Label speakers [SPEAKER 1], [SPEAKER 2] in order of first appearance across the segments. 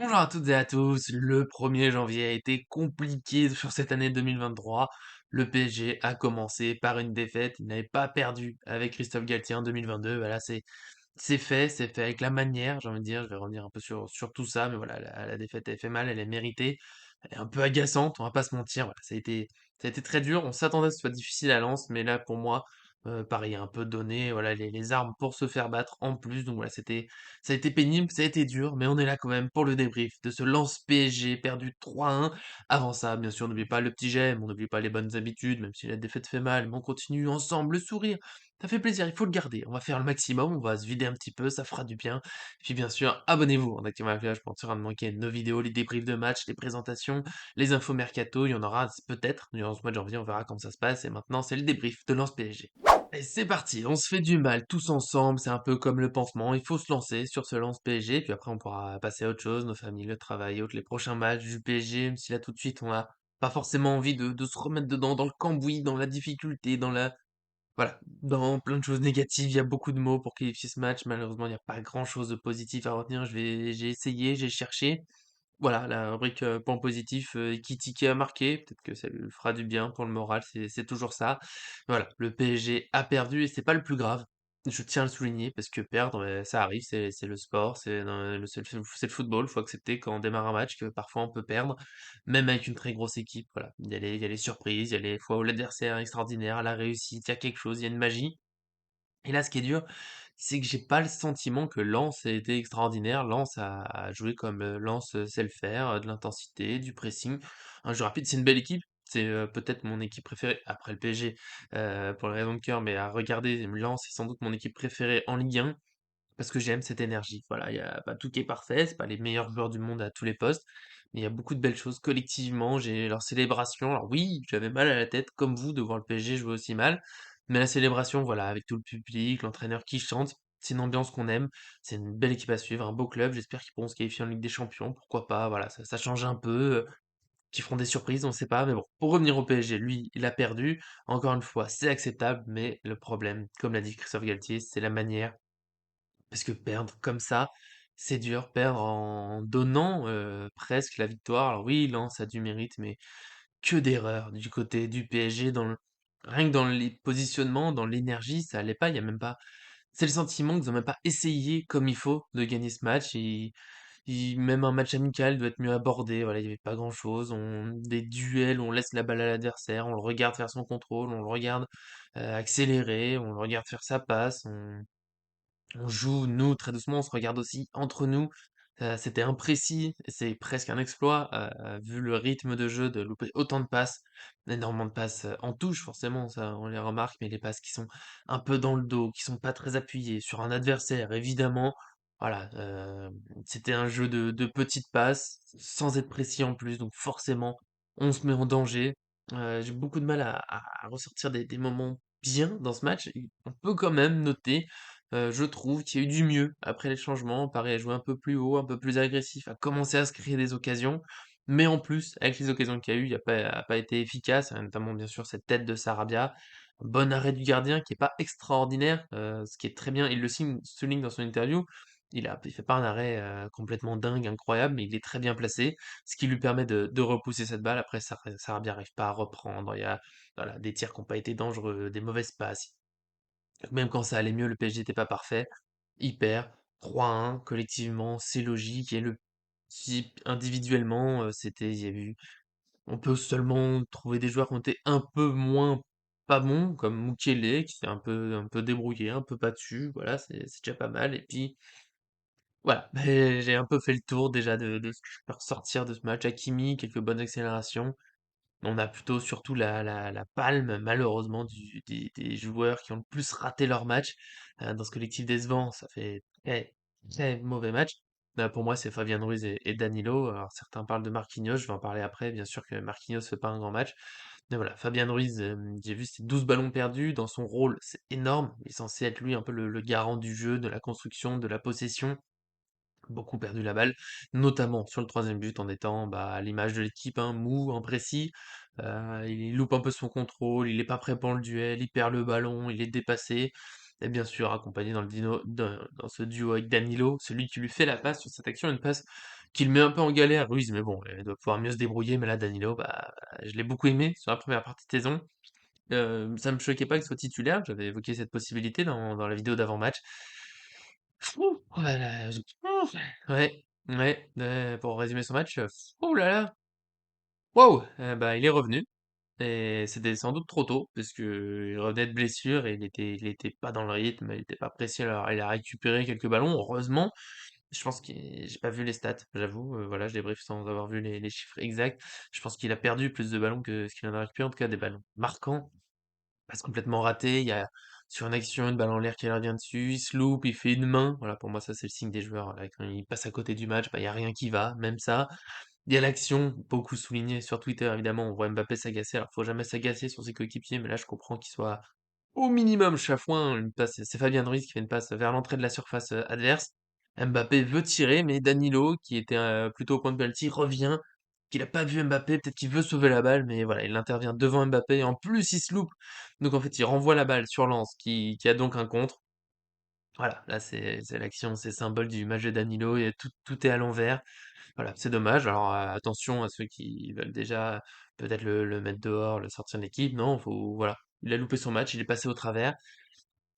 [SPEAKER 1] Bonjour à toutes et à tous. Le 1er janvier a été compliqué sur cette année 2023. Le PSG a commencé par une défaite. Il n'avait pas perdu avec Christophe Galtier en 2022. Voilà, c'est fait avec la manière, j'ai envie de dire. Je vais revenir un peu sur tout ça, mais voilà, la défaite, elle fait mal, elle est méritée. Elle est un peu agaçante, on va pas se mentir. Voilà, ça a été très dur. On s'attendait à ce que ce soit difficile à Lens, mais là, pour moi, pareil, un peu donné, voilà, les armes pour se faire battre en plus. Donc voilà, ça a été pénible, ça a été dur, mais on est là quand même pour le débrief de ce Lens PSG perdu 3-1. Avant ça, bien sûr, n'oublie pas le petit j'aime, on n'oublie pas les bonnes habitudes, même si la défaite fait mal, mais on continue ensemble, le sourire. Ça fait plaisir, il faut le garder. On va faire le maximum, on va se vider un petit peu, ça fera du bien. Et puis bien sûr, abonnez-vous en activant la cloche pour ne rien manquer nos vidéos, les débriefs de match, les présentations, les infos mercato. Il y en aura peut-être durant ce mois de janvier, on verra comment ça se passe. Et maintenant, c'est le débrief de Lens PSG. Et c'est parti, on se fait du mal tous ensemble, c'est un peu comme le pansement, il faut se lancer sur ce lance PSG, puis après on pourra passer à autre chose, nos familles, le travail et autres, les prochains matchs du PSG, même si là tout de suite on a pas forcément envie de se remettre dedans, dans le cambouis, dans la difficulté, voilà, dans plein de choses négatives, il y a beaucoup de mots pour qualifier ce match, malheureusement il n'y a pas grand chose de positif à retenir, j'ai essayé, j'ai cherché, voilà, la rubrique, point positif, Ekitike a marqué, peut-être que ça lui fera du bien pour le moral, c'est toujours ça. Voilà, le PSG a perdu et c'est pas le plus grave. Je tiens à le souligner parce que perdre, ça arrive, c'est le sport, c'est le football, faut accepter quand on démarre un match que parfois on peut perdre, même avec une très grosse équipe, voilà. Il y a les surprises, il y a les fois où l'adversaire est extraordinaire, la réussite, il y a quelque chose, il y a une magie. Et là, ce qui est dur, c'est que j'ai pas le sentiment que Lens ait été extraordinaire. Lens a joué comme Lens sait le faire, de l'intensité, du pressing, un jeu rapide. C'est une belle équipe. C'est peut-être mon équipe préférée après le PSG pour les raisons de cœur, mais à regarder, Lens c'est sans doute mon équipe préférée en Ligue 1 parce que j'aime cette énergie. Voilà, il y a pas tout qui est parfait, c'est pas les meilleurs joueurs du monde à tous les postes, mais il y a beaucoup de belles choses collectivement. J'ai leur célébration. Alors oui, j'avais mal à la tête comme vous de voir le PSG jouer aussi mal, mais la célébration, voilà, avec tout le public, l'entraîneur qui chante, c'est une ambiance qu'on aime. C'est une belle équipe à suivre, un beau club. J'espère qu'ils pourront se qualifier en Ligue des Champions. Pourquoi pas? Voilà, ça change un peu. Qu'ils feront des surprises, on ne sait pas. Mais bon, pour revenir au PSG, lui, il a perdu. Encore une fois, c'est acceptable, mais le problème, comme l'a dit Christophe Galtier, c'est la manière parce que perdre comme ça, c'est dur. Perdre en donnant, presque la victoire. Alors oui, Lens a du mérite, mais que d'erreurs du côté du PSG rien que dans les positionnements, dans l'énergie, ça allait pas, il y a même pas c'est le sentiment qu'ils ont même pas essayé comme il faut de gagner ce match et même un match amical doit être mieux abordé. Voilà, il y avait pas grand-chose. On des duels où on laisse la balle à l'adversaire, on le regarde faire son contrôle, on le regarde, accélérer, on le regarde faire sa passe, on joue, nous, très doucement, on se regarde aussi entre nous. C'était imprécis, c'est presque un exploit, vu le rythme de jeu, de louper autant de passes, énormément de passes en touche, forcément, ça on les remarque, mais les passes qui sont un peu dans le dos, qui sont pas très appuyées, sur un adversaire, évidemment. Voilà, c'était un jeu de petites passes, sans être précis en plus, donc forcément, on se met en danger. J'ai beaucoup de mal à ressortir des moments bien dans ce match. On peut quand même noter je trouve qu'il y a eu du mieux après les changements. Paris a joué un peu plus haut, un peu plus agressif, a commencé à se créer des occasions. Mais en plus, avec les occasions qu'il y a eu, il a pas été efficace, notamment bien sûr cette tête de Sarabia. Bon arrêt du gardien qui est pas extraordinaire, ce qui est très bien. Il le souligne dans son interview. Il fait pas un arrêt complètement dingue, incroyable, mais il est très bien placé, ce qui lui permet de repousser cette balle. Après, Sarabia n'arrive pas à reprendre. Il y a voilà, des tirs qui n'ont pas été dangereux, des mauvaises passes. Même quand ça allait mieux, le PSG était pas parfait. Il perd 3-1 collectivement, c'est logique. Et si individuellement, il y a eu, on peut seulement trouver des joueurs qui ont été un peu moins pas bons, comme Mukele, qui s'est un peu débrouillé, un peu battu. Voilà, c'est déjà pas mal. Et puis, voilà, j'ai un peu fait le tour déjà de ce que je peux ressortir de ce match. Hakimi, quelques bonnes accélérations. On a plutôt surtout la palme malheureusement des joueurs qui ont le plus raté leur match, dans ce collectif décevant, ça fait très, très mauvais match. Pour moi, c'est Fabien Ruiz et Danilo. Alors certains parlent de Marquinhos, je vais en parler après, bien sûr que Marquinhos fait pas un grand match. Mais voilà, Fabien Ruiz, j'ai vu ses 12 ballons perdus, dans son rôle, c'est énorme. Il est censé être lui un peu le garant du jeu, de la construction, de la possession. Beaucoup perdu la balle, notamment sur le troisième but en étant, bah, à l'image de l'équipe, hein, mou, imprécis. Il loupe un peu son contrôle, il est pas prêt pour le duel, il perd le ballon, il est dépassé et bien sûr accompagné dans ce duo avec Danilo, celui qui lui fait la passe sur cette action, une passe qui le met un peu en galère, Ruiz, mais bon, il doit pouvoir mieux se débrouiller. Mais là, Danilo, bah, je l'ai beaucoup aimé sur la première partie de saison. Ça me choquait pas qu'il soit titulaire, j'avais évoqué cette possibilité dans la vidéo d'avant-match. Fou, oh là là, ouais, ouais, pour résumer son match, ouh là là, waouh! Bah, il est revenu et c'était sans doute trop tôt parce qu'il revenait de blessure et il était pas dans le rythme, il était pas précis. Alors il a récupéré quelques ballons, heureusement. Je pense que j'ai pas vu les stats, j'avoue, voilà, je débriefe sans avoir vu les chiffres exacts. Je pense qu'il a perdu plus de ballons que ce qu'il en a récupéré, en tout cas des ballons marquants. Passe complètement raté, il y a sur une action, une balle en l'air qui leur vient dessus, il se loupe, il fait une main. Voilà, pour moi, ça, c'est le signe des joueurs. Là, quand ils passent à côté du match, bah, il y a rien qui va, même ça. Il y a l'action, beaucoup souligné sur Twitter, évidemment, on voit Mbappé s'agacer. Alors, faut jamais s'agacer sur ses coéquipiers, mais là, je comprends qu'il soit au minimum chafouin. Une passe, c'est Fabien Ruiz qui fait une passe vers l'entrée de la surface adverse. Mbappé veut tirer, mais Danilo, qui était plutôt au point de penalty, revient. Qu'il a pas vu Mbappé, peut-être qu'il veut sauver la balle, mais voilà, il intervient devant Mbappé, et en plus il se loupe. Donc en fait, il renvoie la balle sur Lens, qui a donc un contre. Voilà, là c'est l'action, c'est symbole du match de Danilo, et tout est à l'envers. Voilà, c'est dommage. Alors attention à ceux qui veulent déjà peut-être le mettre dehors, le sortir de l'équipe. Non, faut, voilà, il a loupé son match, il est passé au travers.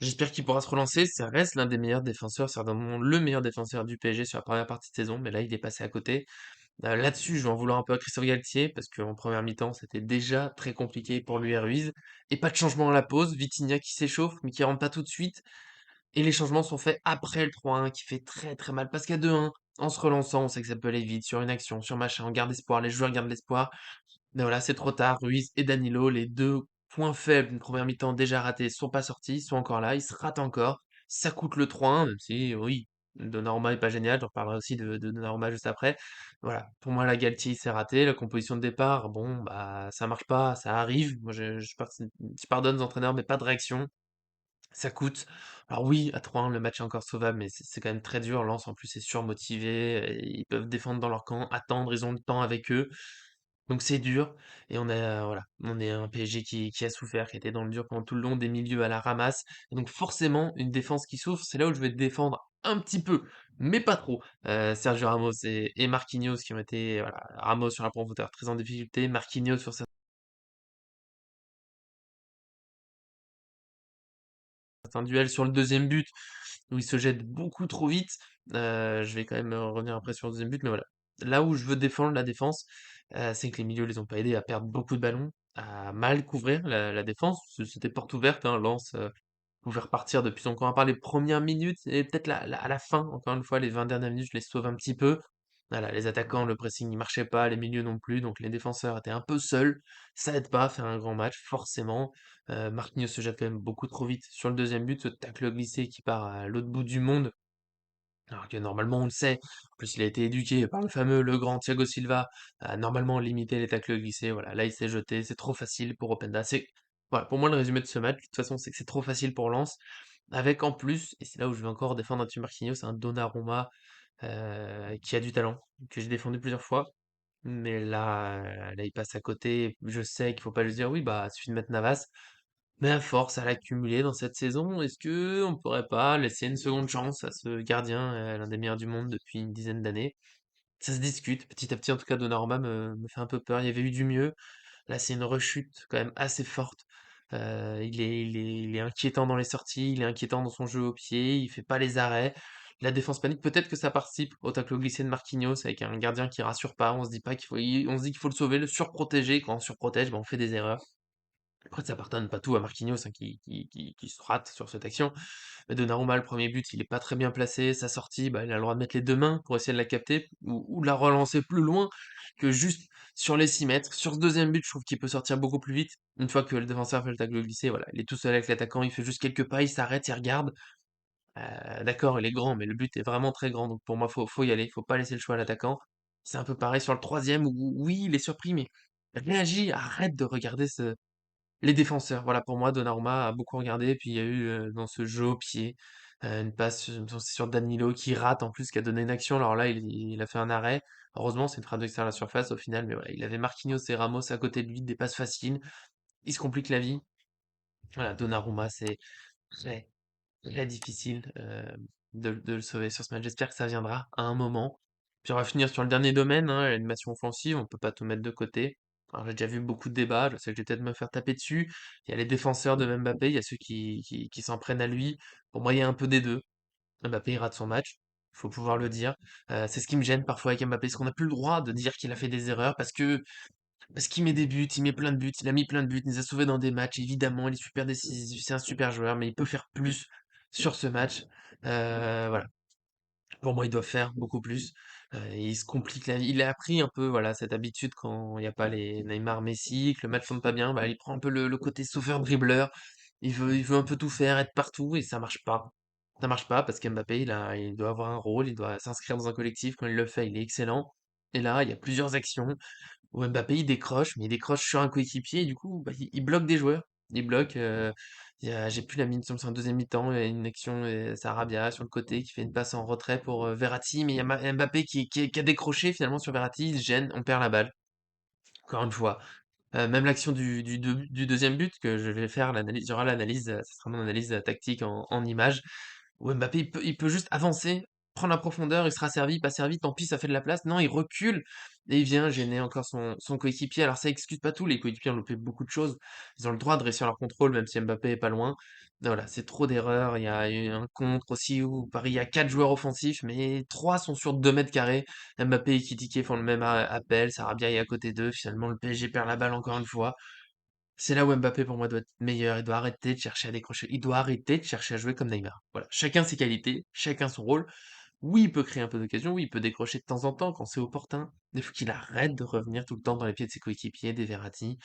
[SPEAKER 1] J'espère qu'il pourra se relancer. Ça reste l'un des meilleurs défenseurs, certainement le meilleur défenseur du PSG sur la première partie de saison, mais là il est passé à côté. Là-dessus, je vais en vouloir un peu à Christophe Galtier, parce qu'en première mi-temps, c'était déjà très compliqué pour lui et Ruiz. Et pas de changement à la pause, Vitinha qui s'échauffe, mais qui rentre pas tout de suite. Et les changements sont faits après le 3-1, qui fait très très mal, parce qu'à 2-1, en se relançant, on sait que ça peut aller vite, sur une action, sur machin, on garde espoir, les joueurs gardent l'espoir. Mais voilà, c'est trop tard. Ruiz et Danilo, les deux points faibles d'une première mi-temps déjà ratés, sont pas sortis, sont encore là, ils se ratent encore. Ça coûte le 3-1, même si, oui, Donnarumma est pas génial, j'en reparlerai aussi de Donnarumma juste après. Voilà, pour moi, la Galtier, il s'est raté. La composition de départ, bon, bah, ça marche pas, ça arrive. Moi, je pardonne aux entraîneurs, mais pas de réaction. Ça coûte. Alors oui, à 3-1, le match est encore sauvable, mais c'est quand même très dur. Lens, en plus, est surmotivé. Ils peuvent défendre dans leur camp, attendre, ils ont le temps avec eux. Donc c'est dur. Et voilà, on est un PSG qui a souffert, qui était dans le dur pendant tout le long, des milieux à la ramasse. Et donc forcément, une défense qui souffre, c'est là où je vais défendre un petit peu, mais pas trop. Sergio Ramos et Marquinhos qui ont été, voilà, Ramos sur la profondeur très en difficulté, Marquinhos sur certains duels sur le deuxième but, où il se jette beaucoup trop vite. Je vais quand même revenir après sur le deuxième but, mais voilà. Là où je veux défendre la défense, c'est que les milieux les ont pas aidés à perdre beaucoup de ballons, à mal couvrir la défense. C'était porte ouverte, hein, Lens pouvait repartir depuis son camp, à part les premières minutes, et peut-être à la fin, encore une fois, les 20 dernières minutes, je les sauve un petit peu. Voilà, les attaquants, le pressing ne marchait pas, les milieux non plus, donc les défenseurs étaient un peu seuls. Ça aide pas à faire un grand match, forcément. Marquinhos se jette quand même beaucoup trop vite sur le deuxième but, ce tacle glissé qui part à l'autre bout du monde, alors que normalement on le sait. En plus, il a été éduqué par le fameux, le grand Thiago Silva à normalement limiter les tacles glissés. Voilà, là il s'est jeté, c'est trop facile pour Openda. Voilà, pour moi le résumé de ce match, de toute façon, c'est que c'est trop facile pour Lens. Avec en plus, et c'est là où je vais encore défendre un Marquinhos, c'est un Donnarumma qui a du talent, que j'ai défendu plusieurs fois. Mais là, il passe à côté. Je sais qu'il faut pas lui dire oui, bah, il suffit de mettre Navas. Mais à force à l'accumuler dans cette saison, est-ce que on pourrait pas laisser une seconde chance à ce gardien, l'un des meilleurs du monde depuis une dizaine d'années? Ça se discute. Petit à petit, en tout cas, Donnarumma me fait un peu peur. Il y avait eu du mieux. Là, c'est une rechute quand même assez forte. Il est inquiétant dans les sorties, il est inquiétant dans son jeu au pied, il fait pas les arrêts. La défense panique, peut-être que ça participe au tacle glissé de Marquinhos avec un gardien qui rassure pas. On se dit pas on se dit qu'il faut le sauver, le surprotéger. Quand on surprotège, ben, on fait des erreurs. Après, ça pardonne pas tout à Marquinhos, hein, qui se rate sur cette action. Mais Donnarumma, le premier but, il est pas très bien placé. Sa sortie, bah, il a le droit de mettre les deux mains pour essayer de la capter ou de la relancer plus loin que juste sur les 6 mètres. Sur ce deuxième but, je trouve qu'il peut sortir beaucoup plus vite. Une fois que le défenseur fait le tacle glissé, voilà, il est tout seul avec l'attaquant, il fait juste quelques pas, il s'arrête, il regarde. D'accord, il est grand, mais le but est vraiment très grand. Donc pour moi, faut y aller, faut pas laisser le choix à l'attaquant. C'est un peu pareil sur le troisième où oui, il est surpris, mais réagis, arrête de regarder les défenseurs, voilà, pour moi, Donnarumma a beaucoup regardé, puis il y a eu, dans ce jeu au pied, une passe, il me semble c'est sur Danilo qui rate en plus, qui a donné une action. Alors là, il a fait un arrêt. Heureusement, c'est une frappe d'extérieur à la surface au final, mais voilà, il avait Marquinhos et Ramos à côté de lui, des passes faciles. Il se complique la vie. Voilà, Donnarumma, c'est très, très difficile, de le sauver sur ce match. J'espère que ça viendra à un moment. Puis on va finir sur le dernier domaine, hein, l'animation offensive, on peut pas tout mettre de côté. Alors j'ai déjà vu beaucoup de débats, je sais que je vais peut-être me faire taper dessus. Il y a les défenseurs de Mbappé, il y a ceux qui s'en prennent à lui. Pour moi, il y a un peu des deux. Mbappé, il rate son match, il faut pouvoir le dire. C'est ce qui me gêne parfois avec Mbappé, c'est qu'on n'a plus le droit de dire qu'il a fait des erreurs parce qu'il met des buts, il met plein de buts, il a mis plein de buts, il nous a sauvés dans des matchs, évidemment, il est super décisif, c'est un super joueur, mais il peut faire plus sur ce match. Voilà. Pour moi, il doit faire beaucoup plus. Il se complique la vie. Il a appris un peu, voilà, cette habitude quand il y a pas les Neymar, Messi, que le match tourne pas bien, bah, il prend un peu le côté sauveur-dribbleur. Il veut un peu tout faire, être partout, et ça marche pas. Ça marche pas parce qu'Mbappé, il doit avoir un rôle, il doit s'inscrire dans un collectif. Quand il le fait, il est excellent. Et là, il y a plusieurs actions où Mbappé, il décroche, mais il décroche sur un coéquipier et du coup, bah, il bloque des joueurs. Il bloque, j'ai plus la mine, c'est en deuxième mi-temps, il y a une action, Sarabia sur le côté qui fait une passe en retrait pour Verratti, mais il y a Mbappé qui a décroché finalement sur Verratti, il se gêne, on perd la balle. Encore une fois. Même l'action du deuxième but que je vais faire l'analyse, il y aura l'analyse, ça sera mon analyse tactique en images, où Mbappé il peut juste avancer, prendre la profondeur, il sera servi, pas servi, tant pis, ça fait de la place. Non, il recule et il vient gêner encore son coéquipier. Alors ça excuse pas tout, les coéquipiers ont loupé beaucoup de choses. Ils ont le droit de réussir leur contrôle, même si Mbappé est pas loin. Mais voilà, c'est trop d'erreurs. Il y a eu un contre aussi où Paris a 4 joueurs offensifs, mais 3 sont sur 2 mètres carrés. Mbappé et Ekitike font le même appel, Sarabia est à côté d'eux. Finalement, le PSG perd la balle encore une fois. C'est là où Mbappé, pour moi, doit être meilleur. Il doit arrêter de chercher à décrocher. Il doit arrêter de chercher à jouer comme Neymar. Voilà. Chacun ses qualités, chacun son rôle. Oui, il peut créer un peu d'occasion. Oui, il peut décrocher de temps en temps quand c'est opportun. Mais il faut qu'il arrête de revenir tout le temps dans les pieds de ses coéquipiers, des Verratti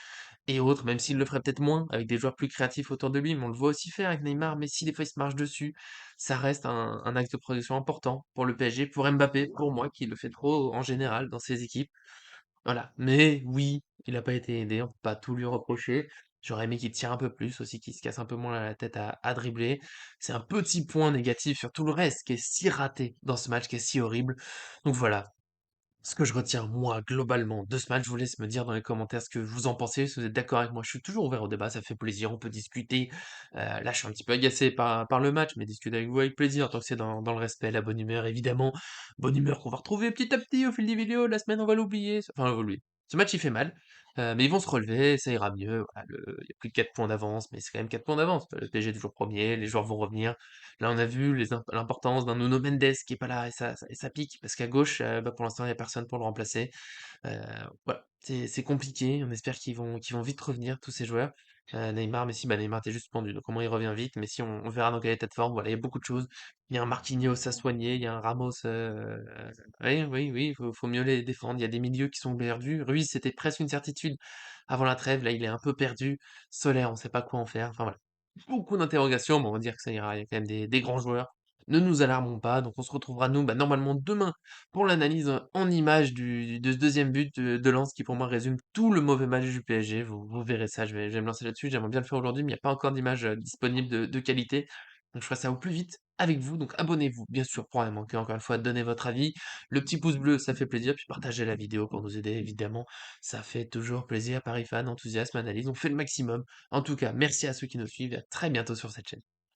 [SPEAKER 1] et autres, même s'il le ferait peut-être moins avec des joueurs plus créatifs autour de lui. Mais on le voit aussi faire avec Neymar. Mais si des fois il se marche dessus, ça reste un axe de progression important pour le PSG, pour Mbappé, pour moi, qui le fait trop en général dans ses équipes. Voilà, mais oui, il a pas été aidé, on peut pas tout lui reprocher. J'aurais aimé qu'il tire un peu plus aussi, qu'il se casse un peu moins la tête à dribbler. C'est un petit point négatif sur tout le reste qui est si raté dans ce match, qui est si horrible. Donc voilà, ce que je retiens, moi, globalement, de ce match, je vous laisse me dire dans les commentaires ce que vous en pensez, si vous êtes d'accord avec moi. Je suis toujours ouvert au débat, ça fait plaisir, on peut discuter. Là, je suis un petit peu agacé par le match, mais discuter avec vous avec plaisir, tant que c'est dans le respect, la bonne humeur, évidemment. Bonne humeur qu'on va retrouver petit à petit au fil des vidéos. La semaine, on va l'oublier. Enfin, on va l'oublier. Ce match, il fait mal, mais ils vont se relever, ça ira mieux. Voilà, il y a plus de 4 points d'avance, mais c'est quand même 4 points d'avance. Le PSG est toujours premier, les joueurs vont revenir. Là, on a vu l'importance d'un Nuno Mendes qui est pas là et ça pique parce qu'à gauche, bah, pour l'instant, il y a personne pour le remplacer. Heu, voilà, c'est compliqué. On espère qu'ils vont vite revenir tous ces joueurs. Neymar, Messi, bah, Neymar était juste pendu, donc au moins il revient vite. Messi, on verra dans quel état de forme. Voilà, il y a beaucoup de choses. Il y a un Marquinhos à soigner, il y a un Ramos, oui, oui, oui, faut mieux les défendre. Il y a des milieux qui sont perdus. Ruiz, c'était presque une certitude avant la trêve. Là, il est un peu perdu. Soler, on sait pas quoi en faire. Enfin voilà, beaucoup d'interrogations, mais on va dire que ça ira. Il y a quand même des grands joueurs. Ne nous alarmons pas. Donc on se retrouvera nous, bah, normalement demain pour l'analyse en images de ce deuxième but de Lens qui pour moi résume tout le mauvais match du PSG. Vous verrez ça, je vais me lancer là-dessus. J'aimerais bien le faire aujourd'hui, mais il n'y a pas encore d'image disponible de qualité. Donc je ferai ça au plus vite avec vous. Donc abonnez-vous, bien sûr, pour rien manquer. Encore une fois, donnez votre avis. Le petit pouce bleu, ça fait plaisir. Puis partagez la vidéo pour nous aider, évidemment. Ça fait toujours plaisir. Paris fan, enthousiasme, analyse. On fait le maximum. En tout cas, merci à ceux qui nous suivent et à très bientôt sur cette chaîne.